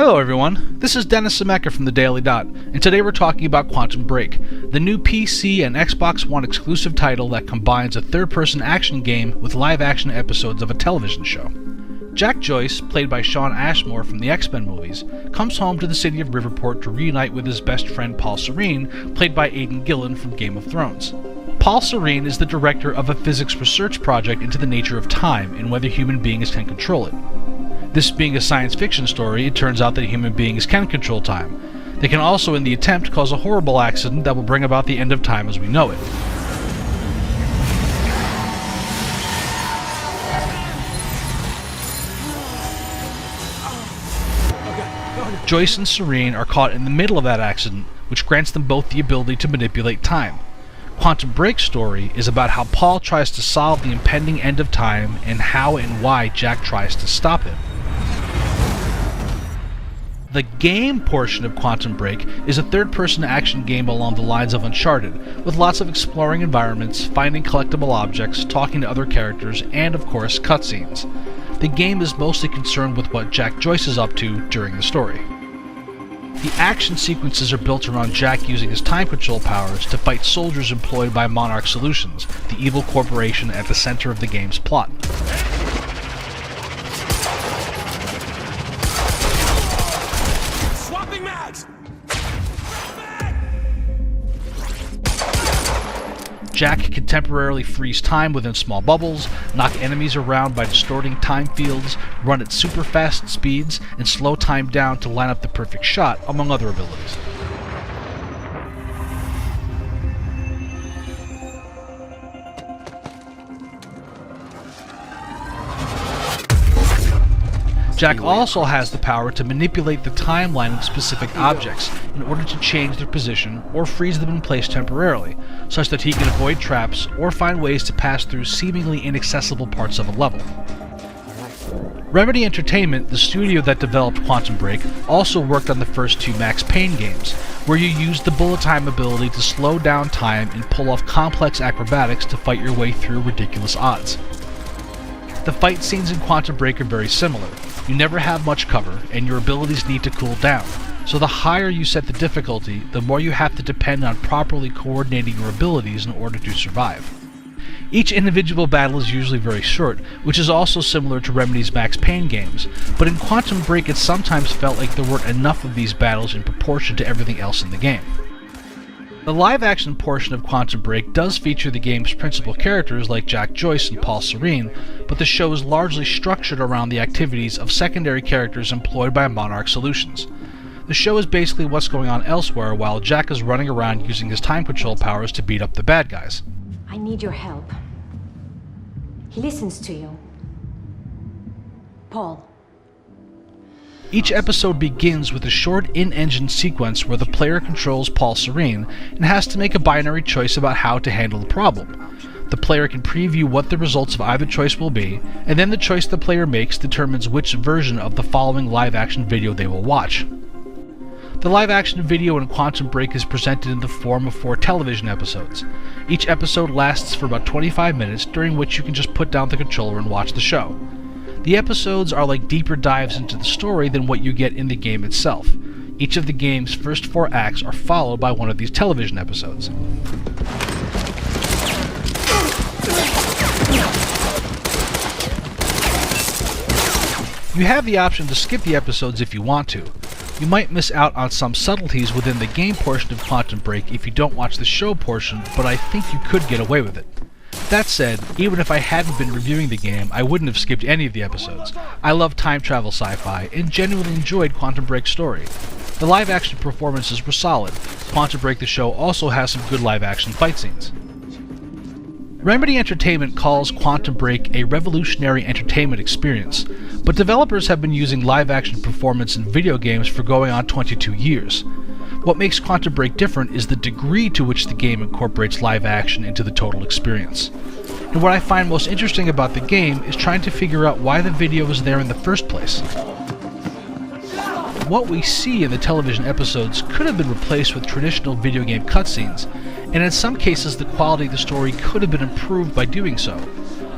Hello everyone, this is Dennis Semeka from the Daily Dot, and today we're talking about Quantum Break, the new PC and Xbox One exclusive title that combines a third-person action game with live-action episodes of a television show. Jack Joyce, played by Shawn Ashmore from the X-Men movies, comes home to the city of Riverport to reunite with his best friend Paul Serene, played by Aidan Gillen from Game of Thrones. Paul Serene is the director of a physics research project into the nature of time and whether human beings can control it. This being a science fiction story, it turns out that human beings can control time. They can also, in the attempt, cause a horrible accident that will bring about the end of time as we know it. Joyce and Serene are caught in the middle of that accident, which grants them both the ability to manipulate time. Quantum Break's story is about how Paul tries to solve the impending end of time and how and why Jack tries to stop it. The game portion of Quantum Break is a third-person action game along the lines of Uncharted, with lots of exploring environments, finding collectible objects, talking to other characters, and of course, cutscenes. The game is mostly concerned with what Jack Joyce is up to during the story. The action sequences are built around Jack using his time control powers to fight soldiers employed by Monarch Solutions, the evil corporation at the center of the game's plot. Jack can temporarily freeze time within small bubbles, knock enemies around by distorting time fields, run at super fast speeds, and slow time down to line up the perfect shot, among other abilities. Jack also has the power to manipulate the timeline of specific objects in order to change their position or freeze them in place temporarily, such that he can avoid traps or find ways to pass through seemingly inaccessible parts of a level. Remedy Entertainment, the studio that developed Quantum Break, also worked on the first two Max Payne games, where you use the bullet time ability to slow down time and pull off complex acrobatics to fight your way through ridiculous odds. The fight scenes in Quantum Break are very similar. You never have much cover, and your abilities need to cool down, so the higher you set the difficulty, the more you have to depend on properly coordinating your abilities in order to survive. Each individual battle is usually very short, which is also similar to Remedy's Max Payne games, but in Quantum Break it sometimes felt like there weren't enough of these battles in proportion to everything else in the game. The live-action portion of Quantum Break does feature the game's principal characters like Jack Joyce and Paul Serene, but the show is largely structured around the activities of secondary characters employed by Monarch Solutions. The show is basically what's going on elsewhere while Jack is running around using his time control powers to beat up the bad guys. I need your help. He listens to you. Paul. Each episode begins with a short in-engine sequence where the player controls Paul Serene and has to make a binary choice about how to handle the problem. The player can preview what the results of either choice will be, and then the choice the player makes determines which version of the following live-action video they will watch. The live-action video in Quantum Break is presented in the form of 4 television episodes. Each episode lasts for about 25 minutes, during which you can just put down the controller and watch the show. The episodes are like deeper dives into the story than what you get in the game itself. Each of the game's first 4 acts are followed by one of these television episodes. You have the option to skip the episodes if you want to. You might miss out on some subtleties within the game portion of Quantum Break if you don't watch the show portion, but I think you could get away with it. That said, even if I hadn't been reviewing the game, I wouldn't have skipped any of the episodes. I love time travel sci-fi, and genuinely enjoyed Quantum Break's story. The live-action performances were solid. Quantum Break the show also has some good live-action fight scenes. Remedy Entertainment calls Quantum Break a revolutionary entertainment experience, but developers have been using live-action performance in video games for going on 22 years. What makes Quantum Break different is the degree to which the game incorporates live action into the total experience. And what I find most interesting about the game is trying to figure out why the video was there in the first place. What we see in the television episodes could have been replaced with traditional video game cutscenes, and in some cases the quality of the story could have been improved by doing so.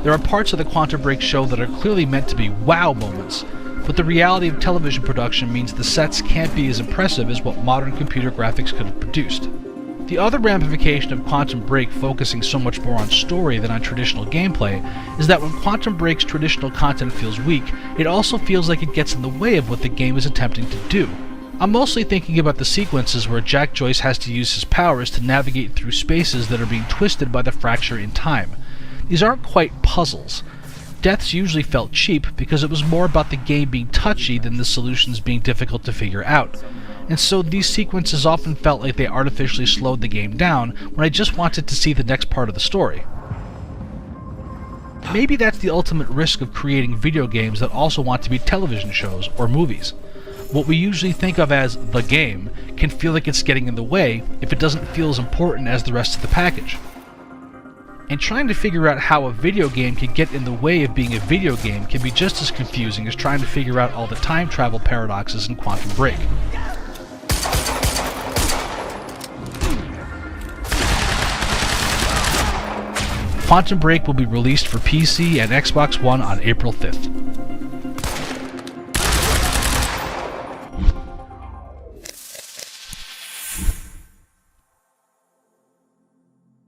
There are parts of the Quantum Break show that are clearly meant to be wow moments, but the reality of television production means the sets can't be as impressive as what modern computer graphics could have produced. The other ramification of Quantum Break focusing so much more on story than on traditional gameplay is that when Quantum Break's traditional content feels weak, it also feels like it gets in the way of what the game is attempting to do. I'm mostly thinking about the sequences where Jack Joyce has to use his powers to navigate through spaces that are being twisted by the fracture in time. These aren't quite puzzles. Deaths usually felt cheap because it was more about the game being touchy than the solutions being difficult to figure out. And so these sequences often felt like they artificially slowed the game down when I just wanted to see the next part of the story. Maybe that's the ultimate risk of creating video games that also want to be television shows or movies. What we usually think of as the game can feel like it's getting in the way if it doesn't feel as important as the rest of the package. And trying to figure out how a video game can get in the way of being a video game can be just as confusing as trying to figure out all the time travel paradoxes in Quantum Break. Quantum Break will be released for PC and Xbox One on April 5th.